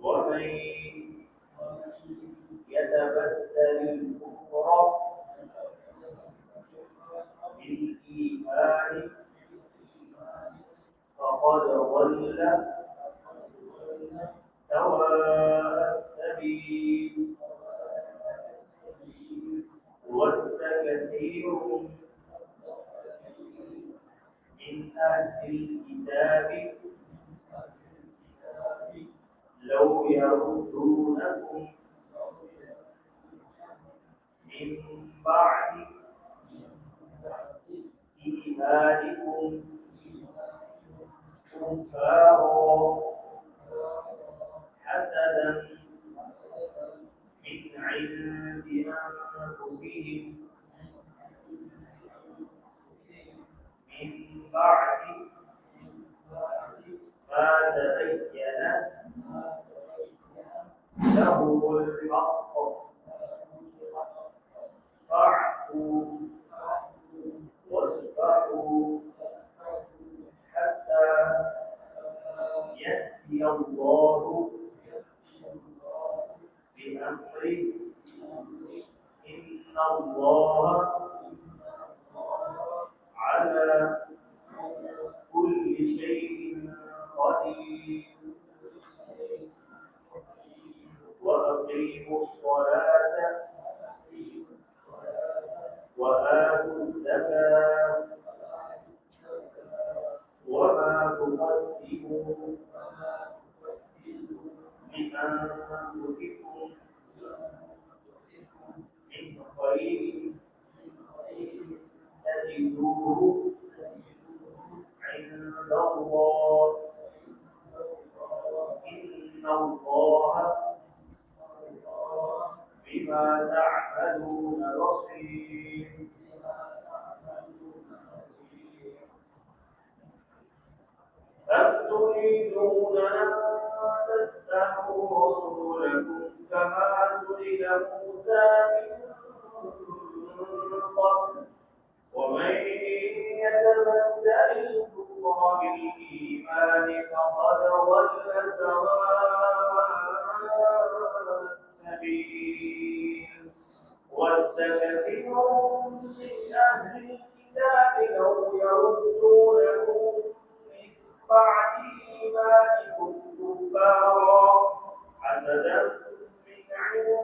ومن يتبدل الكفر بالإيمان فقد ضل سواء السبيل ود كثير من أهل الكتاب لو يردونكم من بعد إيمانكم كفارا حسدا من عند أنفسهم من بعد ما تبين لهم الحق فاعفوا واصفحوا حتى يأتي الله بأمره إن الله على كل شيء قدير وأقيموا الصلاة وآتوا الزكاة وما تقدموا لأنفسكم من خير تجدوه عند الله إن الله بما تعملون بصير أم تريدون أن تسألوا رسولكم كما سئل موسى من قبل ومن يتبدل الكفر بالإيمان فقد ضل سواء السبيل ود كثير من أهل الكتاب لو يردونكم من بعد إيمانكم كفارا حسدا من عند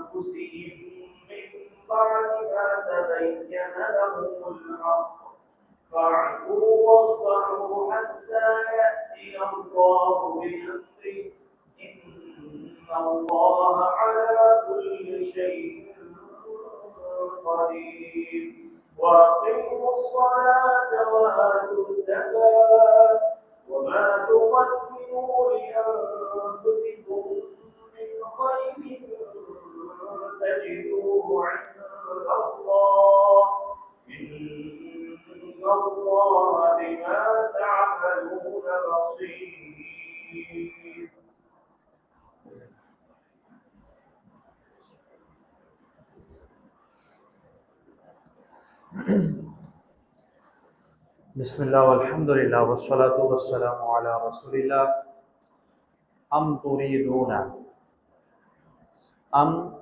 أنفسهم من بعد ما تبين لهم الحق فاعفوا واصفحوا حتى يأتي الله بأمره إن الله على كل شيء قدير وأقيموا الصلاة وآتوا الزكاة وما تقدموا لأنفسكم من خير تجدوه عند الله إن الله بما تعملون بصير. بسم الله والحمد لله والصلاة والسلام على رسول الله أم تريدون أم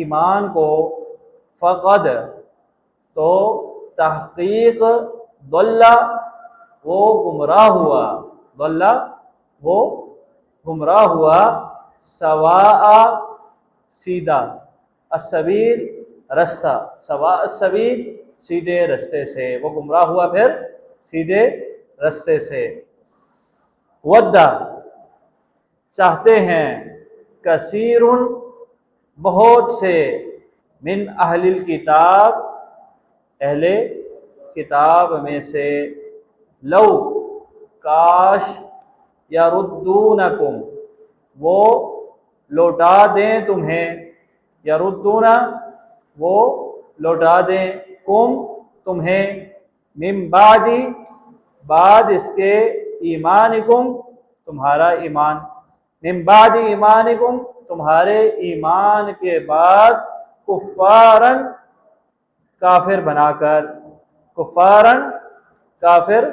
ایمان کو، فقد تو تحقیق، ضل وہ گمراہ ہوا، ضل وہ گمراہ ہوا، سواء سیدھا، السبیل رستہ، سواء السبیل سیدھے رستے سے، وہ گمراہ ہوا پھر سیدھے رستے سے۔ ودّا چاہتے ہیں، کثیر بہت سے، من اہل الکتاب اہل کتاب میں سے، لو کاش، یردونکم وہ لوٹا دیں تمہیں، یردون وہ لوٹا دیں، کم تمہیں، من بعد بعد اس کے، ایمانکم تمہارا ایمان، من بعد ایمانکم تمہارے ایمان کے بعد، کفارن کافر بنا کر، کفارن کافر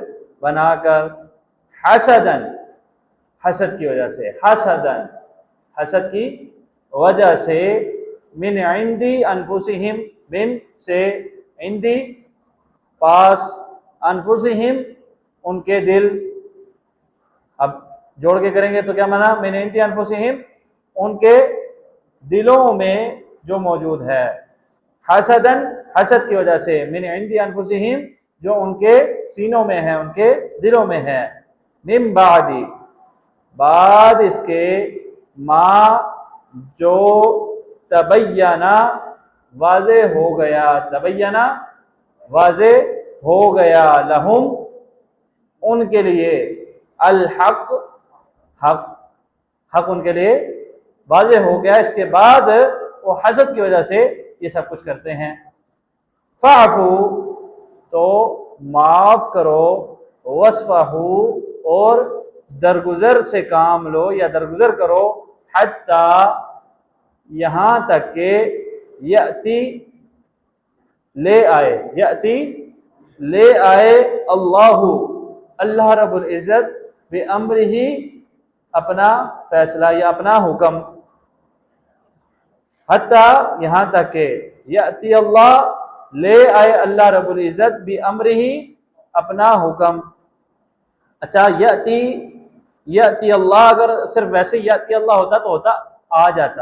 بنا کر، حسدن حسد کی وجہ سے، حسدن حسد کی وجہ سے، من عندی انفسہم من سے، عندی پاس، انفسہم ان کے دل، اب جوڑ کے کریں گے تو کیا معنی، من عندی انفسہم ان کے دلوں میں جو موجود ہے، حسدن حسد کی وجہ سے، من عندی انفسہم جو ان کے سینوں میں ہے، ان کے دلوں میں ہے، من بعدی بعد اس کے، ما جو، تبینہ واضح ہو گیا، تبینہ واضح ہو گیا، لہم ان کے لیے، الحق حق حق ان کے لیے واضح ہو گیا، اس کے بعد وہ حسد کی وجہ سے یہ سب کچھ کرتے ہیں۔ فاعفو تو معاف کرو، وصفحو اور درگزر سے کام لو یا درگزر کرو، حتیٰ یہاں تک کہ، یأتی لے آئے، یأتی لے آئے، اللہ اللہ رب العزت، بامرہ اپنا فیصلہ یا اپنا حکم، حتیٰ یہاں تک کہ، یأتی اللہ لے آئے اللہ رب العزت، بامرہ اپنا حکم۔ اچھا، یأتی اللہ اگر صرف ویسے یأتی اللہ ہوتا تو ہوتا آ جاتا،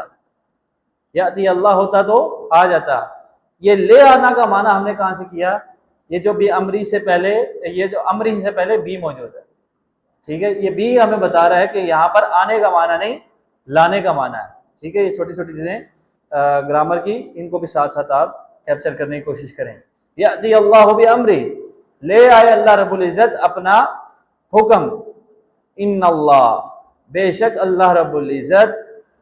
یأتی اللہ ہوتا تو آ جاتا، یہ لے آنا کا معنی ہم نے کہاں سے کیا، یہ جو بھی امری سے پہلے، یہ جو امری سے پہلے بھی موجود ہے، ٹھیک ہے، یہ بھی ہمیں بتا رہا ہے کہ یہاں پر آنے کا معنی نہیں، لانے کا معنی ہے، ٹھیک ہے، یہ چھوٹی چھوٹی چیزیں گرامر کی، ان کو بھی ساتھ ساتھ آپ کیپچر کرنے کی کوشش کریں۔ یأتی اللہ بامرہ لے آئے اللہ رب العزت اپنا حکم، ان اللہ بے شک اللہ رب العزت،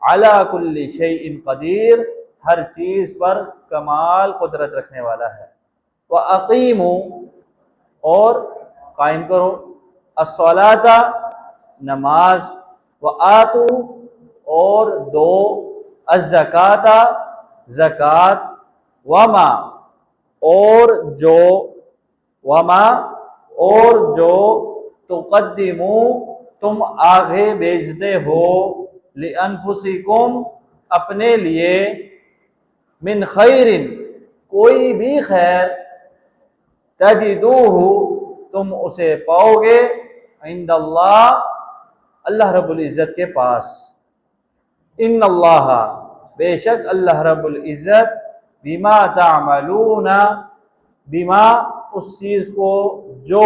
علی کل شیء قدیر ہر چیز پر کمال قدرت رکھنے والا ہے۔ وَأَقِیمُوا اور قائم کرو، الصلاۃ نماز، وَآتُوا اور دو، الزکاۃ زکوٰۃ، وما اور جو، وما اور جو، تقدموا تم آگے بھیجتے ہو، لانفسکم اپنے لیے، من خیر کوئی بھی خیر، تجدوہ تم اسے پاؤ گے، عند اللہ اللہ رب العزت کے پاس، ان اللہ بے شک اللہ رب العزت، بما تعملون بما اس چیز کو جو،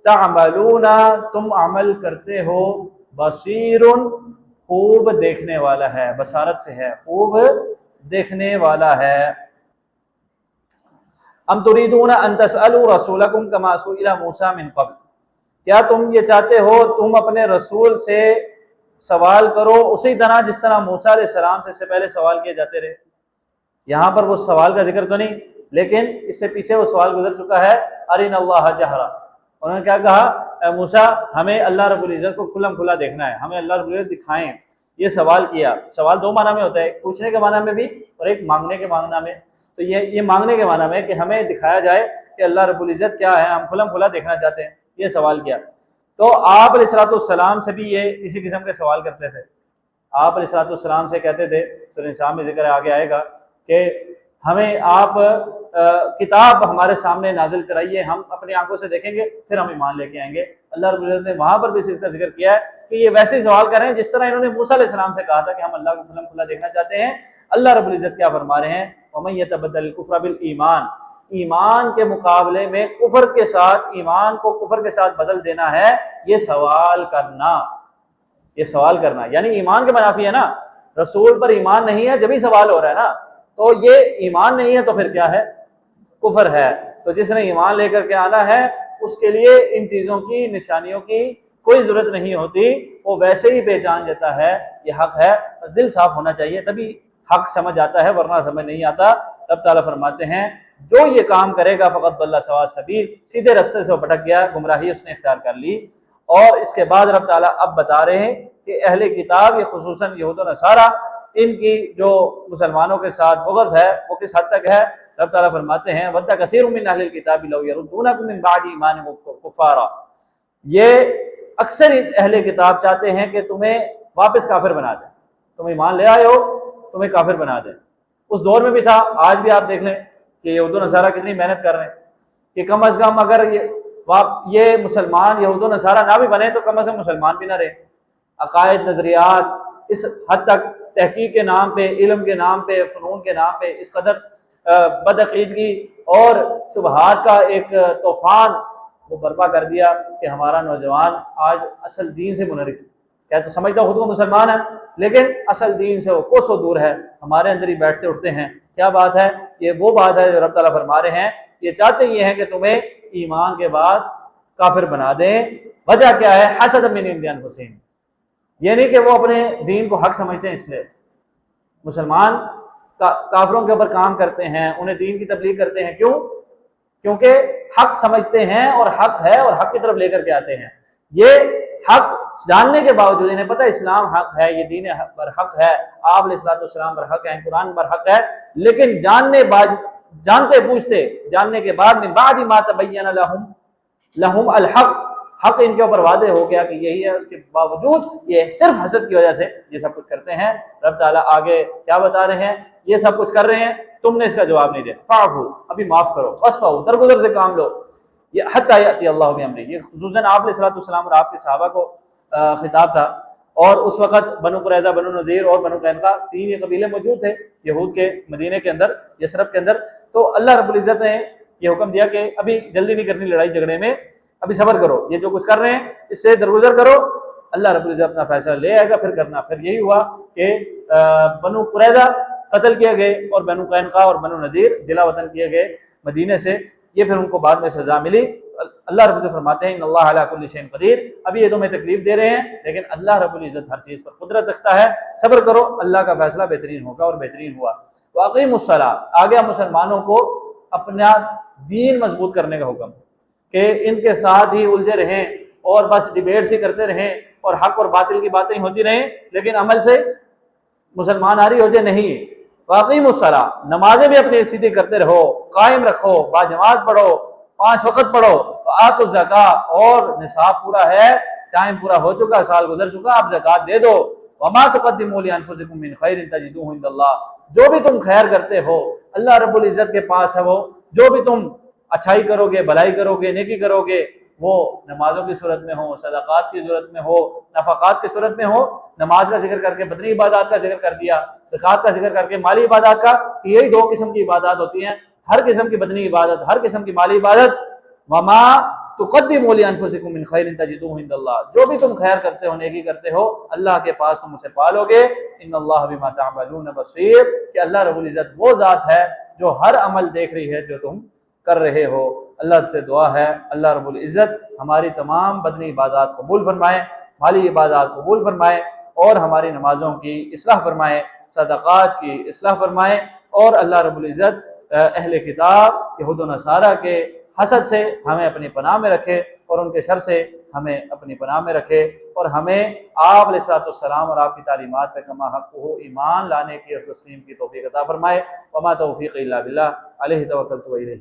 تعملون تم عمل کرتے ہو، بصیر خوب دیکھنے والا ہے، بصارت سے ہے، خوب دیکھنے والا ہے۔ ام تريدون ان تسألوا رسولکم کما سئل موسیٰ من قبل، کیا تم یہ چاہتے ہو تم اپنے رسول سے سوال کرو اسی طرح جس طرح موسیٰ علیہ السلام سے پہلے سوال کیے جاتے رہے۔ یہاں پر وہ سوال کا ذکر تو نہیں، لیکن اس سے پیچھے وہ سوال گزر چکا ہے، ارنا اللہ جہرا، انہوں نے کیا کہا، اے موسیٰ ہمیں اللہ رب العزت کو کھلم کھلا دیکھنا ہے، ہمیں اللہ رب العزت دکھائیں، یہ سوال کیا۔ سوال دو معنی میں ہوتا ہے، ایک پوچھنے کے معنی میں بھی اور ایک مانگنے کے معنی میں۔ تو یہ مانگنے کے معنی میں کہ ہمیں دکھایا جائے کہ اللہ رب العزت کیا ہے، ہم کھلم کھلا دیکھنا چاہتے ہیں، یہ سوال کیا۔ تو آپ علیہ الصلوۃ والسلام سے بھی یہ اسی قسم کے سوال کرتے تھے، آپ علیہ الصلوۃ والسلام سے کہتے تھے، سورہ انسان میں ذکر آگے آئے گا کہ ہمیں آپ کتاب ہمارے سامنے نازل کرائیے، ہم اپنی آنکھوں سے دیکھیں گے پھر ہم ایمان لے کے آئیں گے۔ اللہ رب العزت نے وہاں پر بھی اس کا ذکر کیا ہے کہ یہ ویسے ہی سوال کر رہے ہیں جس طرح انہوں نے موسیٰ علیہ السلام سے کہا تھا کہ ہم اللہ کو کھلا کھلا دیکھنا چاہتے ہیں۔ اللہ رب العزت کیا فرما رہے ہیں، وَمَن يَتَبَدَّلِ الْكُفْرَ بِالْإِيمَانِ، ایمان کے مقابلے میں کفر کے ساتھ، ایمان کو کفر کے ساتھ بدل دینا ہے، یہ سوال کرنا، یہ سوال کرنا یعنی ایمان کے منافی ہے نا، رسول پر ایمان نہیں ہے جبھی سوال ہو رہا ہے نا، تو یہ ایمان نہیں ہے تو پھر کیا ہے، کفر ہے۔ تو جس نے ایمان لے کر کے آنا ہے اس کے لیے ان چیزوں کی، نشانیوں کی کوئی ضرورت نہیں ہوتی، وہ ویسے ہی پہچان جاتا ہے یہ حق ہے، دل صاف ہونا چاہیے تبھی حق سمجھ آتا ہے، ورنہ سمجھ نہیں آتا۔ رب تعالیٰ فرماتے ہیں جو یہ کام کرے گا فقط ضل سواء السبیل، سیدھے رستے سے وہ بھٹک گیا، گمراہی اس نے اختیار کر لی۔ اور اس کے بعد رب تعالیٰ اب بتا رہے ہیں کہ اہل کتاب، یہ خصوصاً یہود و نصارہ، ان کی جو مسلمانوں کے ساتھ بغض ہے وہ کس حد تک ہے۔ رب تعالیٰ فرماتے ہیں وَدَّ كَثِيرٌ مِّنْ أَهْلِ الْكِتَابِ لَوْ يَرُدُّونَكُم مِّن بَعْدِ إِيمَانِكُمْ كُفَّارًا، یہ اکثر اہل کتاب چاہتے ہیں کہ تمہیں واپس کافر بنا دیں، تم ایمان لے آئے ہو تمہیں کافر بنا دیں۔ اس دور میں بھی تھا، آج بھی آپ دیکھ لیں کہ یہود و نصارہ کتنی محنت کر رہے ہیں کہ کم از کم اگر یہ مسلمان یہود و نصارہ نہ بھی بنے تو کم از کم مسلمان بھی نہ رہے۔ عقائد، نظریات اس حد تک تحقیق کے نام پہ، علم کے نام پہ، فنون کے نام پہ اس قدر بدعقیدگی اور شبہات کا ایک طوفان وہ برپا کر دیا کہ ہمارا نوجوان آج اصل دین سے منحرف ہے، کیا تو سمجھتا خود کو مسلمان ہے لیکن اصل دین سے وہ کوسوں دور ہے، ہمارے اندر ہی بیٹھتے اٹھتے ہیں۔ کیا بات ہے، یہ وہ بات ہے جو رب تعالیٰ فرما رہے ہیں، یہ چاہتے یہ ہیں کہ تمہیں ایمان کے بعد کافر بنا دیں۔ وجہ کیا ہے، حسد من عند انفسہم، یہ نہیں کہ وہ اپنے دین کو حق سمجھتے ہیں اس لیے مسلمان کافروں کے اوپر کام کرتے ہیں، انہیں دین کی تبلیغ کرتے ہیں، کیوں؟ کیونکہ حق سمجھتے ہیں اور حق ہے اور حق کی طرف لے کر کے آتے ہیں۔ یہ حق جاننے کے باوجود انہیں پتہ اسلام حق ہے، یہ دین پر حق ہے، آپ علیہ الصلوۃ والسلام پر حق ہے، قرآن پر حق ہے، لیکن جانتے بوجھتے، جاننے کے بعد من بعد ما تبین لہم الحق، حق ان کے اوپر واضح ہو گیا کہ یہی ہے، اس کے باوجود یہ صرف حسد کی وجہ سے یہ سب کچھ کرتے ہیں۔ رب تعالیٰ آگے کیا بتا رہے ہیں، یہ سب کچھ کر رہے ہیں تم نے اس کا جواب نہیں دیا، فاعفو، ابھی معاف کرو، واصفحوا، درگزر سے کام لو، یہ حتی یأتی اللہ بامرہ، یہ خصوصاً آپ علیہ الصلوۃ والسلام اور آپ کے صحابہ کو خطاب تھا۔ اور اس وقت بنو قریظہ، بنو نذیر اور بنو قینقاع، تین یہ قبیلے موجود تھے یہود کے مدینے کے اندر، یثرب کے اندر۔ تو اللہ رب العزت نے یہ حکم دیا کہ ابھی جلدی نہیں کرنی لڑائی جھگڑے میں، ابھی صبر کرو، یہ جو کچھ کر رہے ہیں اس سے درگزر کرو، اللہ رب العزت اپنا فیصلہ لے آئے گا، پھر کرنا۔ پھر یہی ہوا کہ بنو قریظہ قتل کیے گئے اور بنو قینقاع اور بنو نذیر جلا وطن کیے گئے مدینے سے، یہ پھر ان کو بعد میں سزا ملی۔ اللہ رب العزت فرماتے ہیں ان اللہ علی کل شیء قدیر، ابھی یہ تمہیں تکلیف دے رہے ہیں لیکن اللہ رب العزت ہر چیز پر قدرت رکھتا ہے، صبر کرو، اللہ کا فیصلہ بہترین ہوگا، اور بہترین ہوا۔ واقیموا الصلاۃ، آگے مسلمانوں کو اپنا دین مضبوط کرنے کا حکم کہ ان کے ساتھ ہی الجھے رہیں اور بس ڈیبیٹس ہی کرتے رہیں اور حق اور باطل کی باتیں ہوتی رہیں لیکن عمل سے مسلمان آری ہو جائے نہیں۔ واقیموا الصلاۃ، نمازیں بھی اپنی سیدھی کرتے رہو، قائم رکھو، باجماعت پڑھو، 5 وقت پڑھو، آتوا الزکاۃ، اور نصاب پورا ہے، ٹائم پورا ہو چکا، سال گزر چکا، آپ زکوٰۃ دے دو۔ وما تقدموا لانفسکم من خیر تجدوہ عند اللہ، جو بھی تم خیر کرتے ہو اللہ رب العزت کے پاس ہے، وہ جو بھی تم اچھائی کرو گے، بھلائی کرو گے، نیکی کرو گے، وہ نمازوں کی صورت میں ہو، صدقات کی صورت میں ہو، نفقات کی صورت میں ہو، نماز کا ذکر کر کے بدنی عبادات کا ذکر کر دیا، زکوٰۃ کا ذکر کر کے مالی عبادات کا، کہ یہی 2 قسم کی عبادات ہوتی ہیں، ہر قسم کی بدنی عبادت، ہر قسم کی مالی عبادت۔ وما تقدموا لانفسکم من خیر تجدوہ عند اللہ، جو بھی تم خیر کرتے ہو، نیکی کرتے ہو، اللہ کے پاس تم اسے پالو گے۔ ان اللہ بما تعملون بصیر، کہ اللہ رب العزت وہ ذات ہے جو ہر عمل دیکھ رہی ہے جو تم کر رہے ہو۔ اللہ سے دعا ہے اللہ رب العزت ہماری تمام بدنی عبادات قبول فرمائے، مالی عبادات قبول فرمائے، اور ہماری نمازوں کی اصلاح فرمائے، صدقات کی اصلاح فرمائے، اور اللہ رب العزت اہل کتاب یہود و نصارہ کے حسد سے ہمیں اپنی پناہ میں رکھے اور ان کے شر سے ہمیں اپنی پناہ میں رکھے، اور ہمیں آپ علیہ الصلوۃ والسلام اور آپ کی تعلیمات پہ کما حق ہو ایمان لانے کی اور تسلیم کی توفیق عطا فرمائے۔ وما توفیق الا باللہ، علیہ توکلت و الیہ